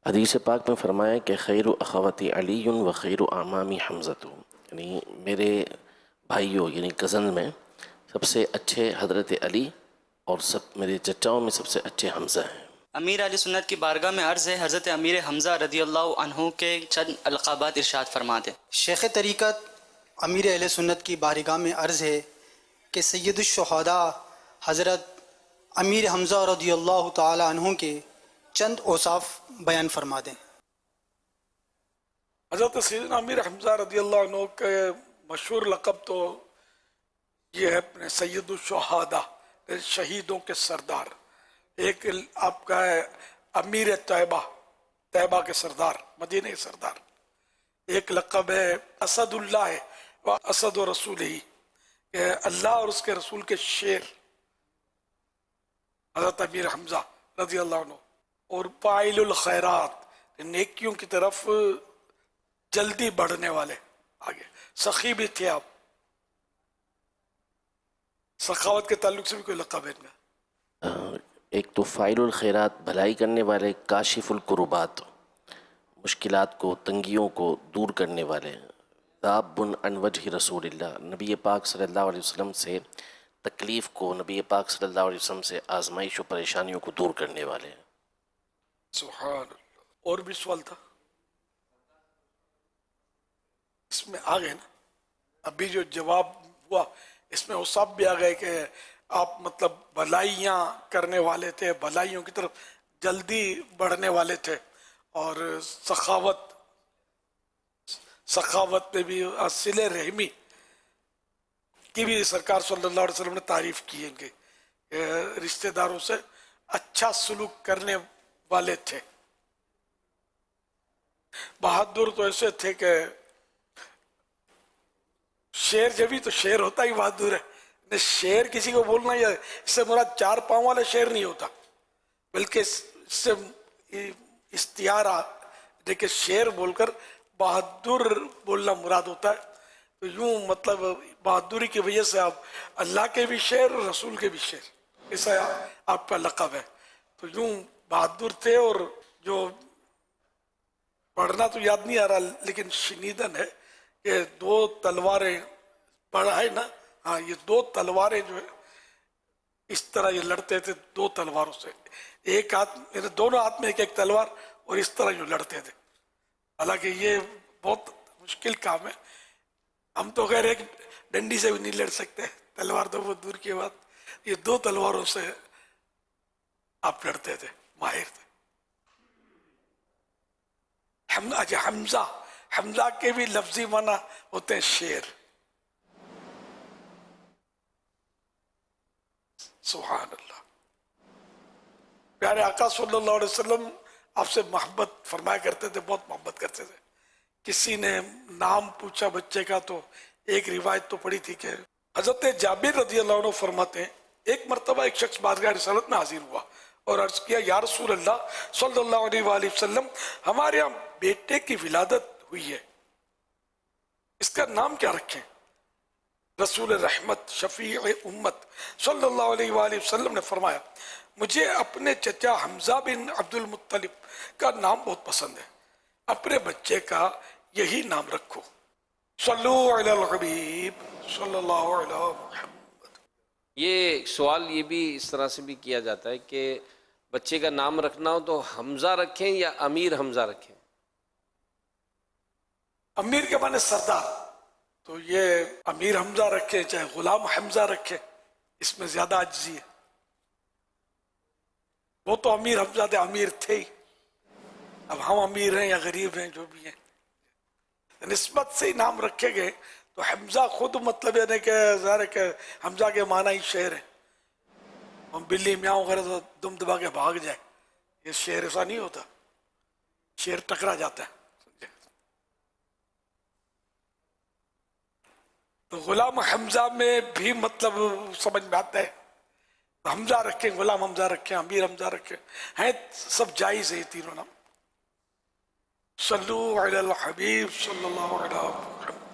حدیث پاک میں فرمایا کہ خیر اخوتی علی و خیر اعمامی حمزۃ، یعنی میرے بھائیوں یعنی کزن میں سب سے اچھے حضرت علی اور سب میرے چچاؤں میں سب سے اچھے حمزہ ہیں۔ امیر علیہ سنت کی بارگاہ میں عرض ہے، حضرت امیر حمزہ رضی اللہ عنہ کے چند القابات ارشاد فرما دیں۔ شیخ طریقت امیر اہل سنت کی بارگاہ میں عرض ہے کہ سید الشہداء حضرت امیر حمزہ رضی اللہ تعالی عنہ کے چند اوصاف بیان فرما دیں۔ حضرت سیدنا امیر حمزہ رضی اللہ عنہ کے مشہور لقب تو یہ ہے اپنے سید الشہداء، شہیدوں کے سردار۔ ایک آپ کا ہے امیر طیبہ، طیبہ کے سردار، مدینہ کے سردار۔ ایک لقب ہے اسد اللہ ہے و اسد و رسول ہی، کہ اللہ اور اس کے رسول کے شیر حضرت امیر حمزہ رضی اللہ عنہ۔ اور فاعل الخیرات، نیکیوں کی طرف جلدی بڑھنے والے۔ آگے سخی بھی تھے آپ، سخاوت کے تعلق سے بھی کوئی لقب ہے ان کا؟ ایک تو فاعل الخیرات، بھلائی کرنے والے، کاشف الکربات، مشکلات کو تنگیوں کو دور کرنے والے، ذاب عن وجہ رسول اللہ، نبی پاک صلی اللہ علیہ وسلم سے تکلیف کو، نبی پاک صلی اللہ علیہ وسلم سے آزمائش و پریشانیوں کو دور کرنے والے۔ سبحان اللہ۔ اور بھی سوال تھا اس میں؟ آ گئے نا ابھی جو جواب ہوا اس میں وہ سب بھی آ گئے کہ آپ مطلب بھلائیاں کرنے والے تھے، بھلائیوں کی طرف جلدی بڑھنے والے تھے، اور سخاوت میں بھی، صلہ رحمی کی بھی سرکار صلی اللہ علیہ وسلم نے تعریف کی ہے کہ رشتہ داروں سے اچھا سلوک کرنے والے تھے۔ بہادر تو ایسے تھے کہ شیر جبھی تو شیر ہوتا ہی بہادر ہے، شیر کسی کو بولنا یا اس سے مراد چار پاؤں والا شیر نہیں ہوتا، بلکہ اس سے استعارہ دیکھے شیر بول کر بہادر بولنا مراد ہوتا ہے۔ تو یوں مطلب بہادری کی وجہ سے آپ اللہ کے بھی شیر اور رسول کے بھی شیر، ایسا آپ کا لقب ہے۔ تو یوں بہادر تھے، اور جو پڑھنا تو یاد نہیں آ رہا لیکن شنیدن ہے کہ دو تلواریں پڑھا ہے نا، ہاں یہ دو تلواریں جو ہے اس طرح یہ لڑتے تھے، دو تلواروں سے، ایک ہاتھ میرے دونوں ہاتھ میں ایک ایک تلوار، اور اس طرح جو لڑتے تھے۔ حالانکہ یہ بہت مشکل کام ہے، ہم تو خیر ایک ڈنڈی سے بھی نہیں لڑ سکتے، تلوار تو بہت دور کی بات، یہ دو تلواروں سے آپ لڑتے تھے، ماہر تھے۔ حمزہ کے بھی لفظی معنی ہوتے ہیں شیر۔ سبحان اللہ۔ پیارے آقا صلی اللہ علیہ وسلم آپ سے محبت فرمایا کرتے تھے، بہت محبت کرتے تھے۔ کسی نے نام پوچھا بچے کا تو ایک روایت تو پڑی تھی کہ حضرت جابر رضی اللہ عنہ فرماتے ہیں ایک مرتبہ ایک شخص بارگاہ رسالت میں حاضر ہوا اور عرض کیا، یا رسول اللہ صلی اللہ علیہ وآلہ وسلم، ہمارے یہاں بیٹے کی ولادت ہوئی ہے، اس کا نام کیا رکھیں؟ رسول رحمت شفیع امت صلی اللہ علیہ وآلہ وسلم نے فرمایا، مجھے اپنے چچا حمزہ بن عبد المطلب کا نام بہت پسند ہے، اپنے بچے کا یہی نام رکھو۔ صلو علی الحبیب صلی اللہ علیہ محمد۔ یہ سوال یہ بھی اس طرح سے بھی کیا جاتا ہے کہ بچے کا نام رکھنا ہو تو حمزہ رکھیں یا امیر حمزہ رکھیں؟ امیر کے معنی سردار، تو یہ امیر حمزہ رکھے چاہے غلام حمزہ رکھے، اس میں زیادہ عجزی ہے۔ وہ تو امیر حمزہ تھے، امیر تھے ہی، اب ہم امیر ہیں یا غریب ہیں جو بھی ہیں، نسبت سے ہی نام رکھے گئے۔ تو حمزہ خود مطلب ہے کہ ظاہر ہے کہ حمزہ کے معنی ہی شیر ہے، ہم بلی میاؤں وغیرہ تو دم دبا کے بھاگ جائے، یہ شیر ایسا نہیں ہوتا، شیر ٹکرا جاتا ہے۔ تو غلام حمزہ میں بھی مطلب سمجھ میں آتا ہے، حمزہ رکھیں، غلام حمزہ رکھیں، امیر حمزہ رکھیں، ہیں سب جائز ہے یہ تینوں نام۔ صلو علی الحبیب صلی اللہ علیہ وسلم۔